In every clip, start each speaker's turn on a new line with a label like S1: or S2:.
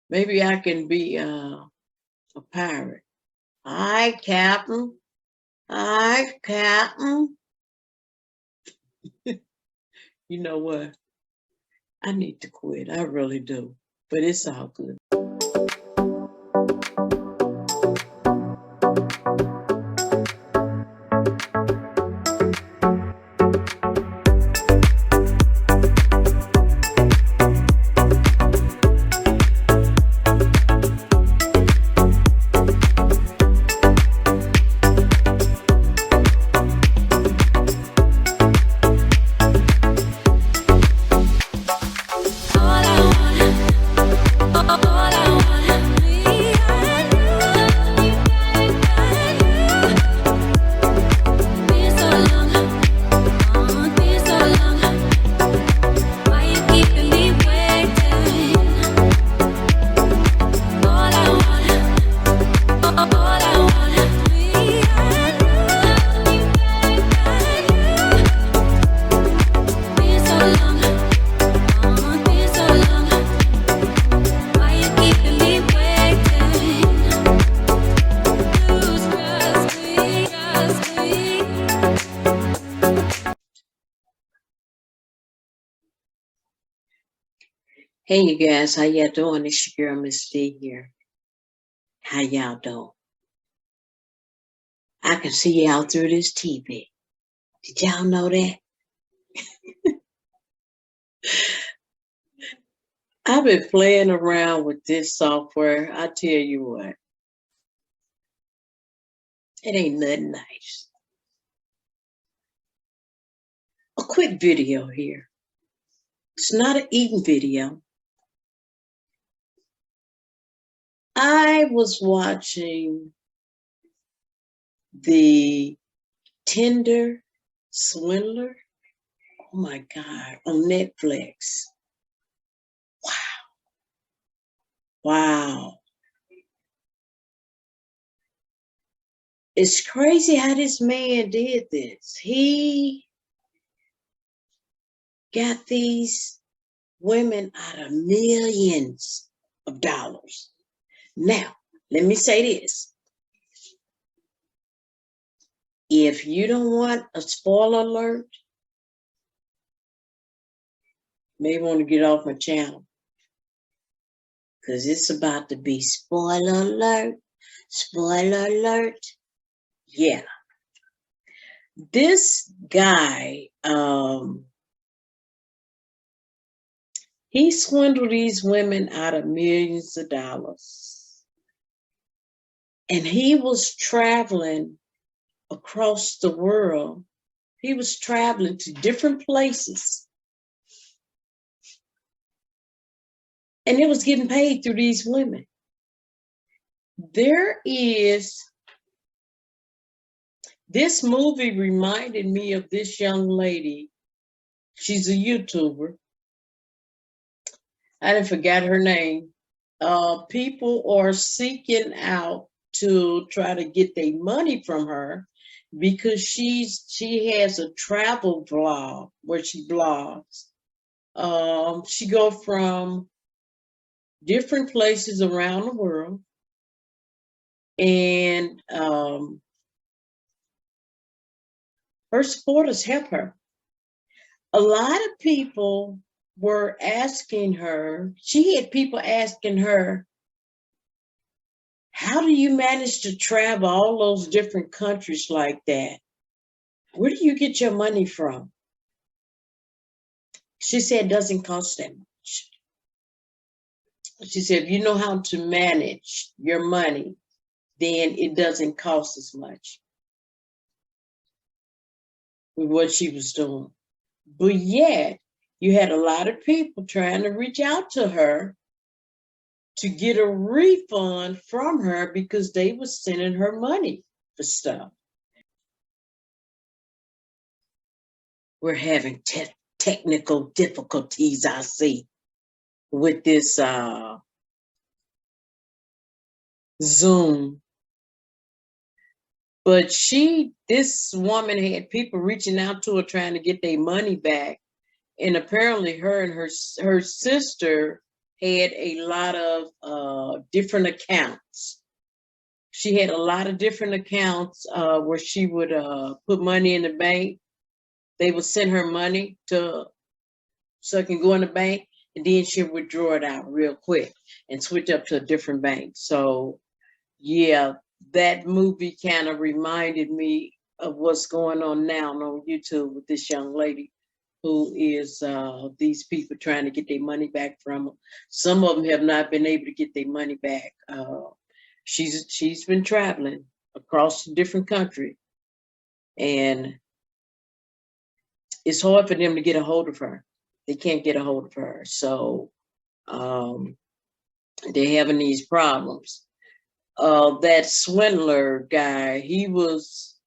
S1: Maybe I can be a pirate. Hi, Captain. Hi, Captain. You know what? I need to quit. I really do. But it's all good. Hey, you guys, how y'all doing? It's your girl, Miss D here. How y'all doing? I can see y'all through this TV. Did y'all know that? I've been playing around with this software. I tell you what, it ain't nothing nice. A quick video here. It's not an eating video. I was watching the Tinder Swindler. Oh my God, on Netflix. Wow. It's crazy how this man did this. He got these women out of millions of dollars. Now, let me say this. If you don't want a spoiler alert, may want to get off my channel. Because it's about to be spoiler alert. Spoiler alert. Yeah. This guy, he swindled these women out of millions of dollars. And he was traveling across the world. He was traveling to different places. And it was getting paid through these women. This movie reminded me of this young lady. She's a YouTuber. I didn't forget her name. People are seeking out to try to get their money from her because she has a travel vlog where she blogs. She go from different places around the world, and her supporters help her. A lot of people were asking her, she had people asking her, how do you manage to travel all those different countries like that? Where do you get your money from? She said it doesn't cost that much. She said, if you know how to manage your money, then it doesn't cost as much with what she was doing. But yet, you had a lot of people trying to reach out to her to get a refund from her because they were sending her money for stuff. We're having technical difficulties, I see, with this Zoom. But this woman had people reaching out to her trying to get their money back. And apparently her and her sister had a lot of different accounts. She had a lot of different accounts where she would put money in the bank. They would send her money so it can go in the bank, and then she'll withdraw it out real quick and switch up to a different bank. So yeah, that movie kind of reminded me of what's going on now on YouTube with this young lady who is these people trying to get their money back from them. Some of them have not been able to get their money back. She's been traveling across a different country, and it's hard for them to get a hold of her. They can't get a hold of her, so they're having these problems. That swindler guy, he was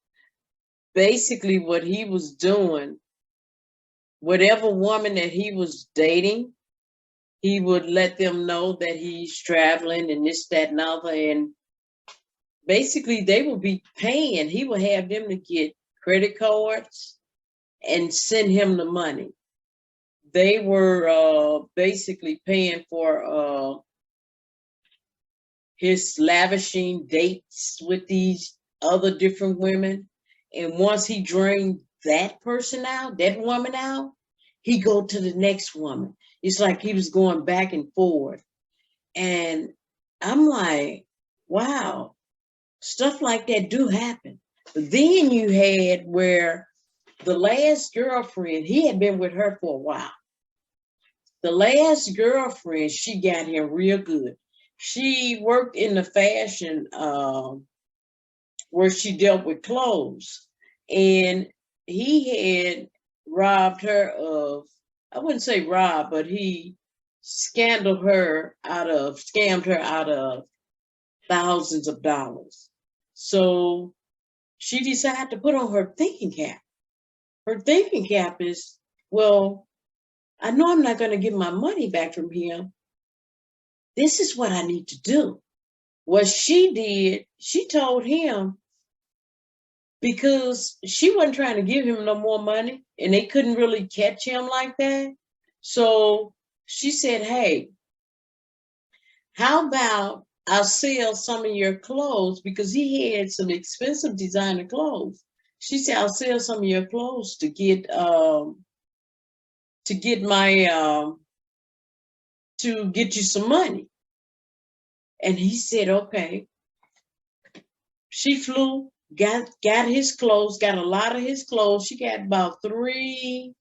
S1: basically what he was doing. Whatever woman that he was dating, he would let them know that he's traveling and this, that, and other. And basically, they would be paying. He would have them to get credit cards and send him the money. They were basically paying for his lavishing dates with these other different women. And once he drained that person out, that woman out, he go to the next woman. It's like he was going back and forth. And I'm like, wow, stuff like that do happen. But then you had where the last girlfriend, he had been with her for a while. The last girlfriend, she got him real good. She worked in the fashion where she dealt with clothes. And he had robbed her of, I wouldn't say robbed, but he scammed her out of thousands of dollars. So she decided to put on her thinking cap. Her thinking cap is, well, I know I'm not going to get my money back from him. This is what I need to do. What she did, she told him, because she wasn't trying to give him no more money and they couldn't really catch him like that. So she said, hey, how about I'll sell some of your clothes, because he had some expensive designer clothes. She said, I'll sell some of your clothes to get my to get you some money. And he said, okay. She flew, got his clothes, got a lot of his clothes. She got about 3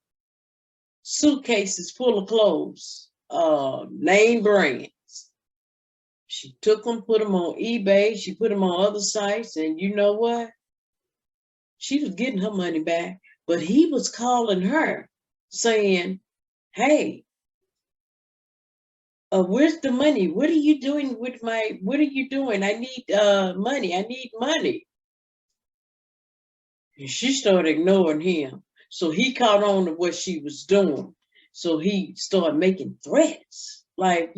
S1: suitcases full of clothes, name brands. She took them, put them on eBay. She put them on other sites. And you know what? She was getting her money back. But he was calling her saying, hey, where's the money? What are you doing with what are you doing? I need money. I need money. And she started ignoring him. So he caught on to what she was doing. So he started making threats, like,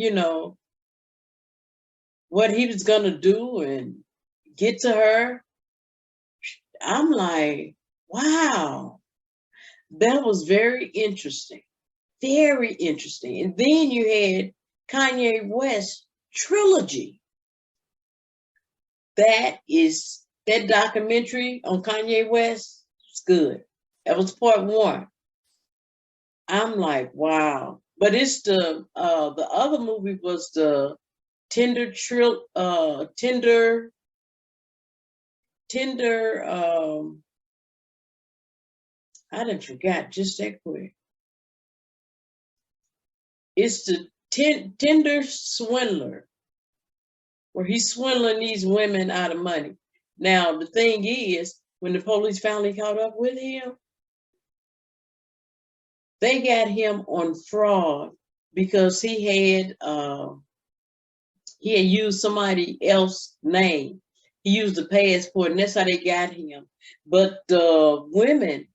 S1: what he was going to do and get to her. I'm like, wow, that was very interesting. Very interesting. And then you had Kanye West trilogy. That documentary on Kanye West is good. That was part 1. I'm like, wow. But it's the other movie was the Tinder I done forgot just that quick. It's the Tinder swindler, where he's swindling these women out of money. Now, the thing is, when the police finally caught up with him, they got him on fraud because he had used somebody else's name. He used the passport, and that's how they got him. But the women,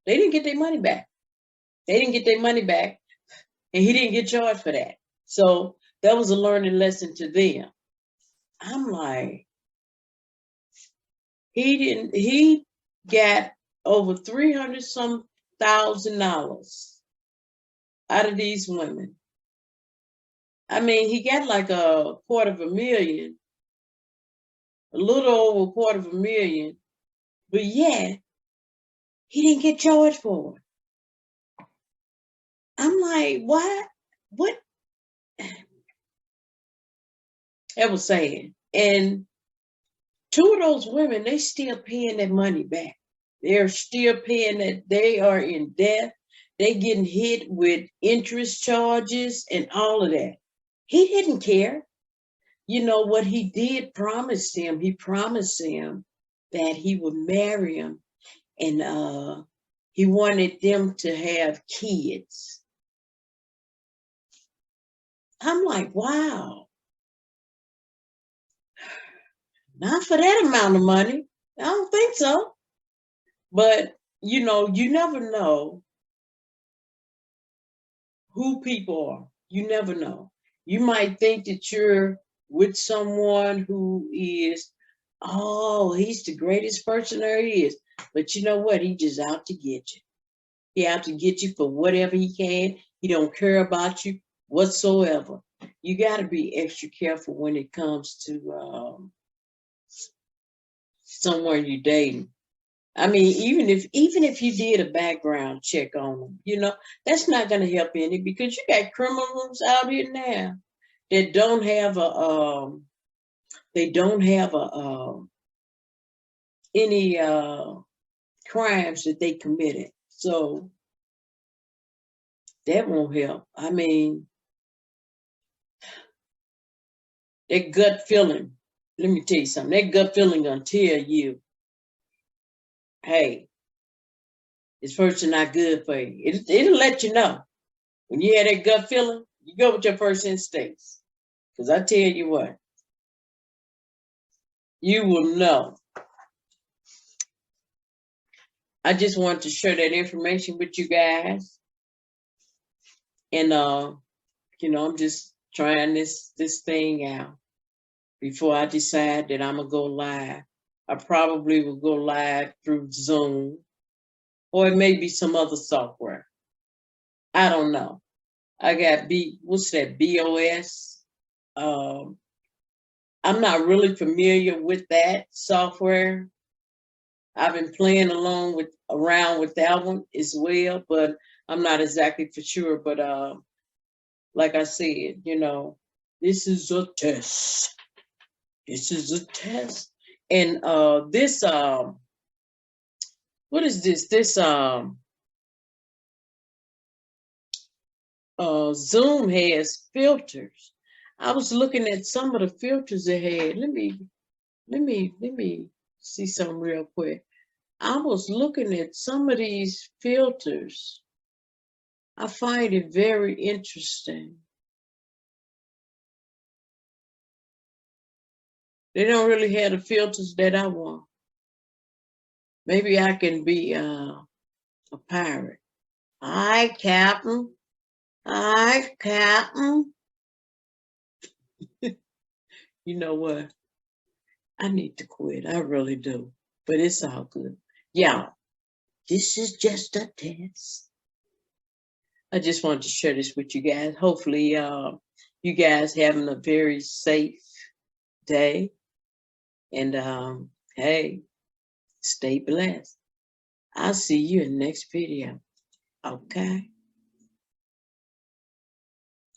S1: they didn't get their money back. They didn't get their money back, and he didn't get charged for that. So that was a learning lesson to them. I'm like, he got over 300 some $1,000 out of these women. I mean, he got like $250,000, a little over $250,000, but yeah, he didn't get charged for it. I'm like, what? What? That was sad. And two of those women, they still paying that money back. They're still paying that. They are in debt. They getting hit with interest charges and all of that. He didn't care. You know what he did promise him? He promised him that he would marry him, and he wanted them to have kids. I'm like, wow, not for that amount of money. I don't think so. But you know, you never know who people are. You never know. You might think that you're with someone who is, oh, he's the greatest person there is. But you know what? He just out to get you. He out to get you for whatever he can. He don't care about you whatsoever. You got to be extra careful when it comes to someone you're dating. I mean, even if you did a background check on them, you know, that's not going to help any, because you got criminals out here now that don't have any crimes that they committed. So that won't help. I mean, that gut feeling. Let me tell you something. That gut feeling gonna tell you, hey, this person not good for you. It'll let you know. When you have that gut feeling, you go with your first instincts. Because I tell you what, you will know. I just wanted to share that information with you guys. And you know, I'm just trying this thing out before I decide that I'm gonna go live. I probably will go live through Zoom, or it may be some other software. I don't know. I got what's that, BOS? Um, I'm not really familiar with that software. I've been playing around with that one as well, but I'm not exactly for sure. But like I said, you know, this is a test. This is a test. And this what is this? This Zoom has filters. I was looking at some of the filters it had. Let me see something real quick. I was looking at some of these filters. I find it very interesting. They don't really have the filters that I want. Maybe I can be a pirate. Hi, Captain. Hi, Captain. You know what? I need to quit. I really do. But it's all good. Yeah, this is just a test. I just wanted to share this with you guys. Hopefully, you guys having a very safe day. And hey, stay blessed. I'll see you in the next video. Okay.